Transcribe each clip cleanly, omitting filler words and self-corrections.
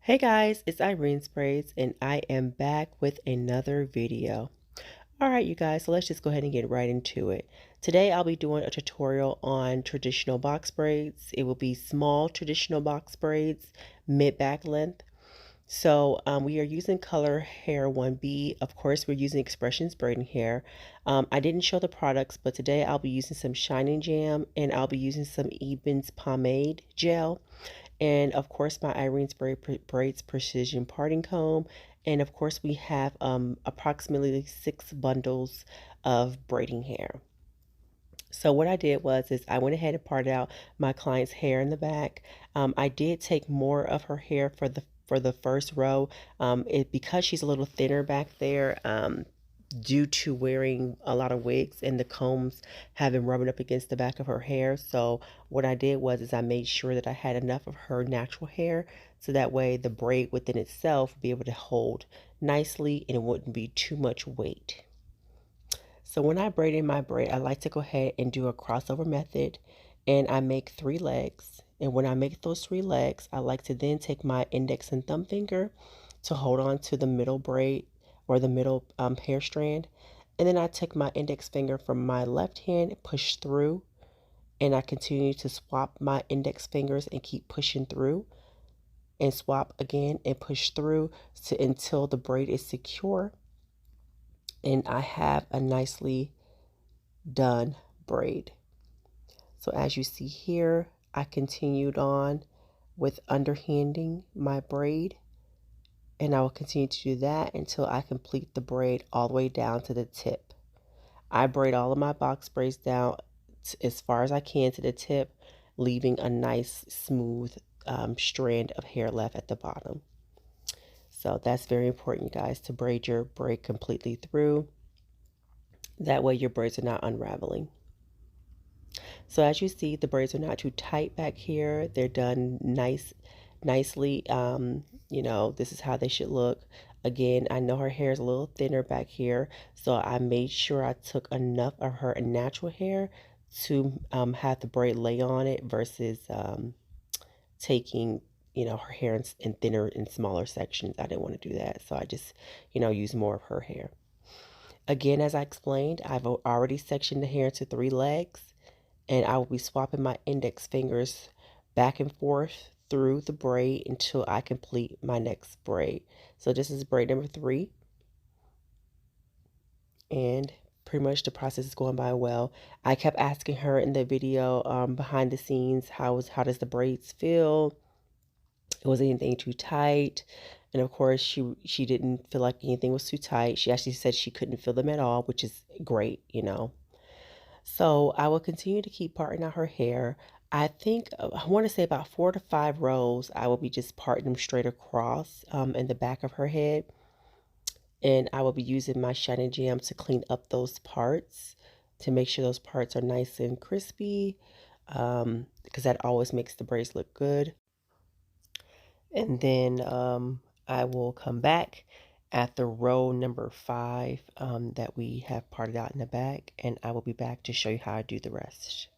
Hey guys, it's Irene's Braids and I am back with another video. Alright you guys, so let's just go ahead and get right into it. Today I'll be doing a tutorial on traditional box braids. It will be small traditional box braids, mid-back length. So we are using color hair 1B. Of course, we're using Expressions braiding hair. I didn't show the products, but today I'll be using some Shining Jam and I'll be using some Eben's pomade gel. And of course, my Irene's Braids Precision Parting Comb. And of course, we have approximately 6 bundles of braiding hair. So what I did is I went ahead and parted out my client's hair in the back. I did take more of her hair for the first row. Because she's a little thinner back there. Due to wearing a lot of wigs and the combs have been rubbing up against the back of her hair. So what I did is I made sure that I had enough of her natural hair so that way the braid within itself would be able to hold nicely and it wouldn't be too much weight. So when I braid in my braid, I like to go ahead and do a crossover method, and I make 3 legs. And when I make those 3 legs, I like to then take my index and thumb finger to hold on to the middle braid or the middle hair strand. And then I take my index finger from my left hand, push through, and I continue to swap my index fingers and keep pushing through and swap again and push through until the braid is secure and I have a nicely done braid. So as you see here, I continued on with underhanding my braid, and I will continue to do that until I complete the braid all the way down to the tip. I braid all of my box braids down as far as I can to the tip, leaving a nice smooth strand of hair left at the bottom. So that's very important, you guys, to braid your braid completely through. That way your braids are not unraveling. So as you see, the braids are not too tight back here. They're done nicely. This is how they should look. Again, I know her hair is a little thinner back here, so I made sure I took enough of her natural hair to have the braid lay on it versus taking her hair in thinner and smaller sections. I didn't want to do that, so I just use more of her hair. Again, as I explained, I've already sectioned the hair into 3 legs, and I will be swapping my index fingers back and forth through the braid until I complete my next braid. So this is braid number 3, and pretty much the process is going by well. I kept asking her in the video behind the scenes, how does the braids feel? Was anything too tight? And of course, she didn't feel like anything was too tight. She actually said she couldn't feel them at all, which is great. So I will continue to keep parting out her hair. I think I want to say about 4 to 5 rows. I will be just parting them straight across in the back of her head, and I will be using my Shining Jam to clean up those parts to make sure those parts are nice and crispy, because that always makes the braids look good. And then I will come back at the row number 5 that we have parted out in the back, and I will be back to show you how I do the rest.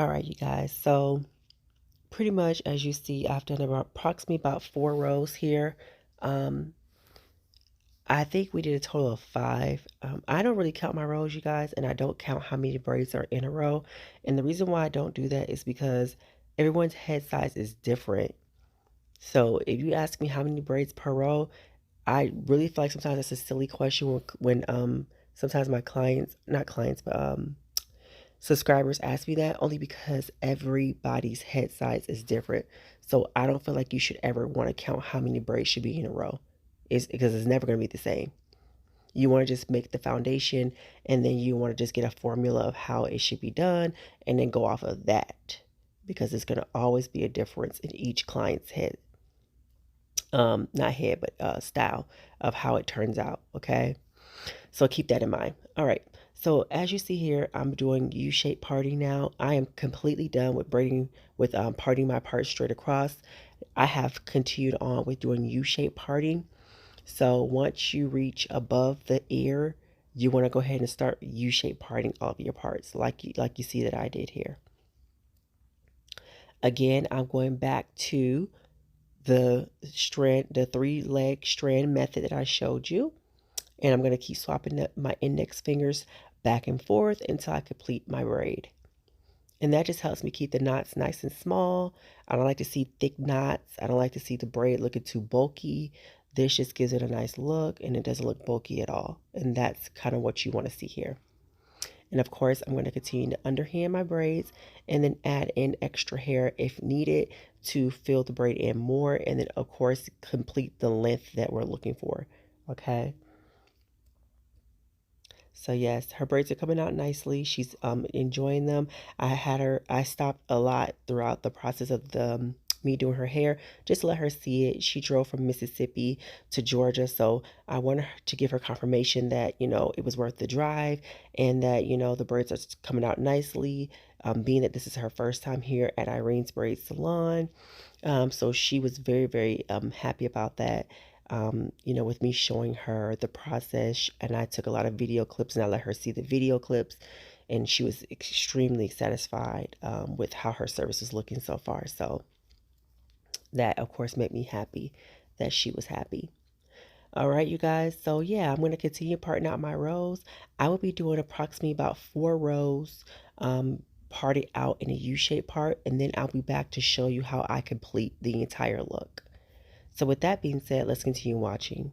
All right, you guys. So pretty much as you see, I've done approximately about 4 rows here. Um, I think we did a total of 5. I don't really count my rows, you guys, and I don't count how many braids are in a row. And the reason why I don't do that is because everyone's head size is different. So if you ask me how many braids per row, I really feel like sometimes that's a silly question when sometimes my clients, not clients, but subscribers ask me that, only because everybody's head size is different. So I don't feel like you should ever want to count how many braids should be in a row. It's because it's never going to be the same. You want to just make the foundation, and then you want to just get a formula of how it should be done and then go off of that, because it's going to always be a difference in each client's head, not head, but style of how it turns out. Okay, so keep that in mind. All right, so as you see here, I'm doing U-shaped parting now. I am completely done with braiding, with parting my parts straight across. I have continued on with doing U-shaped parting. So once you reach above the ear, you want to go ahead and start U-shaped parting all of your parts, like you see that I did here. Again, I'm going back to the 3-leg strand method that I showed you, and I'm going to keep swapping my index fingers back and forth until I complete my braid. And that just helps me keep the knots nice and small. I don't like to see thick knots. I don't like to see the braid looking too bulky. This just gives it a nice look, and it doesn't look bulky at all. And that's kind of what you want to see here. And of course, I'm going to continue to underhand my braids and then add in extra hair if needed to fill the braid in more. And then, of course, complete the length that we're looking for. Okay. So yes, her braids are coming out nicely. She's enjoying them. I stopped a lot throughout the process of me doing her hair, just to let her see it. She drove from Mississippi to Georgia, so I wanted her to give her confirmation that, it was worth the drive, and that, the braids are coming out nicely. Being that this is her first time here at Irene's Braid Salon. So she was very, very happy about that. With me showing her the process, and I took a lot of video clips and I let her see the video clips, and she was extremely satisfied with how her service is looking so far. So that, of course, made me happy that she was happy. All right, you guys. So yeah, I'm going to continue parting out my rows. I will be doing approximately about 4 rows parted out in a U-shaped part, and then I'll be back to show you how I complete the entire look. So with that being said, let's continue watching.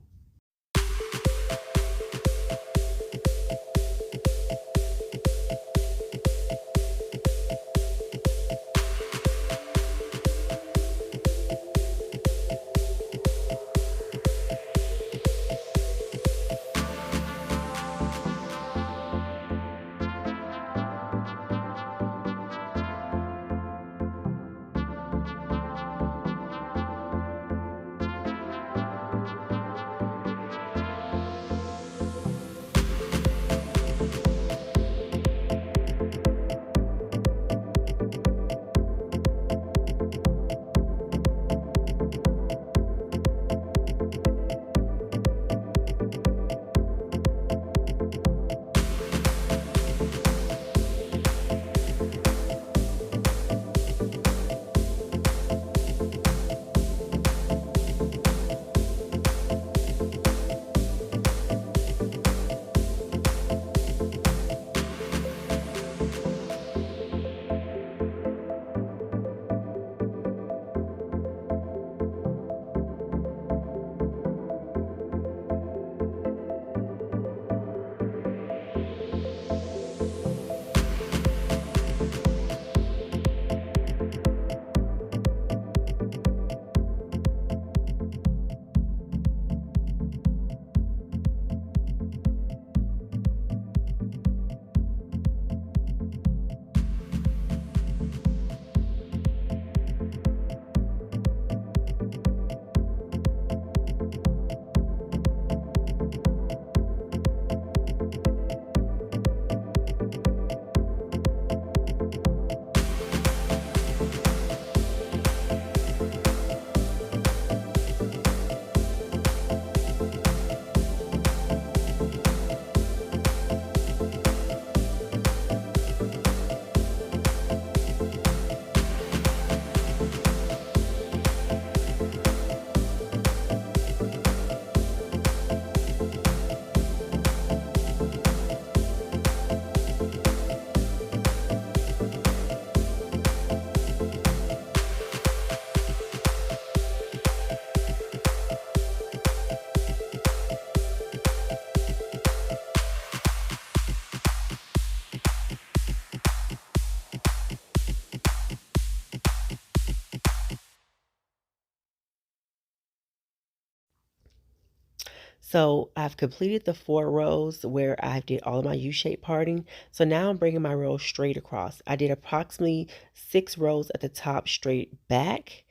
So I've completed the 4 rows where I did all of my U-shaped parting. So now I'm bringing my rows straight across. I did approximately 6 rows at the top straight back.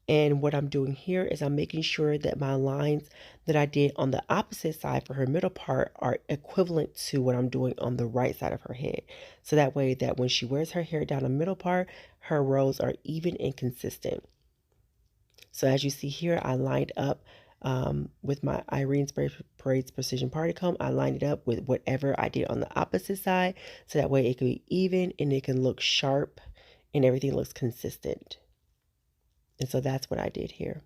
And what I'm doing here is I'm making sure that my lines that I did on the opposite side for her middle part are equivalent to what I'm doing on the right side of her head. So that way that when she wears her hair down the middle part, her rows are even and consistent. So as you see here, I lined up with my IRENE'S Braids Precision Party Comb. I lined it up with whatever I did on the opposite side. So that way it can be even and it can look sharp and everything looks consistent. And so that's what I did here.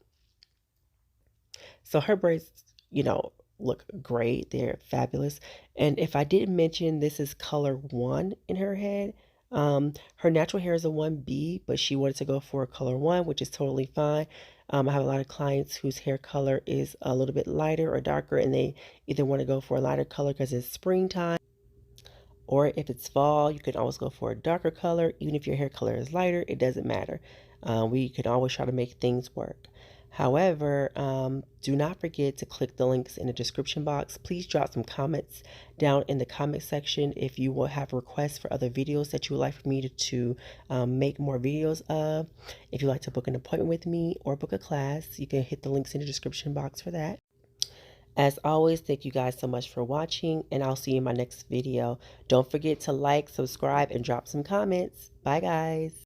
So her braids, look great. They're fabulous. And if I didn't mention, this is color 1 in her head. Her natural hair is a 1B, but she wanted to go for a color 1, which is totally fine. I have a lot of clients whose hair color is a little bit lighter or darker, and they either want to go for a lighter color because it's springtime, or if it's fall, you can always go for a darker color. Even if your hair color is lighter, it doesn't matter. We can always try to make things work. However, do not forget to click the links in the description box. Please drop some comments down in the comment section if you will have requests for other videos that you would like for me to make more videos of. If you'd like to book an appointment with me or book a class, you can hit the links in the description box for that. As always, thank you guys so much for watching, and I'll see you in my next video. Don't forget to like, subscribe, and drop some comments. Bye, guys.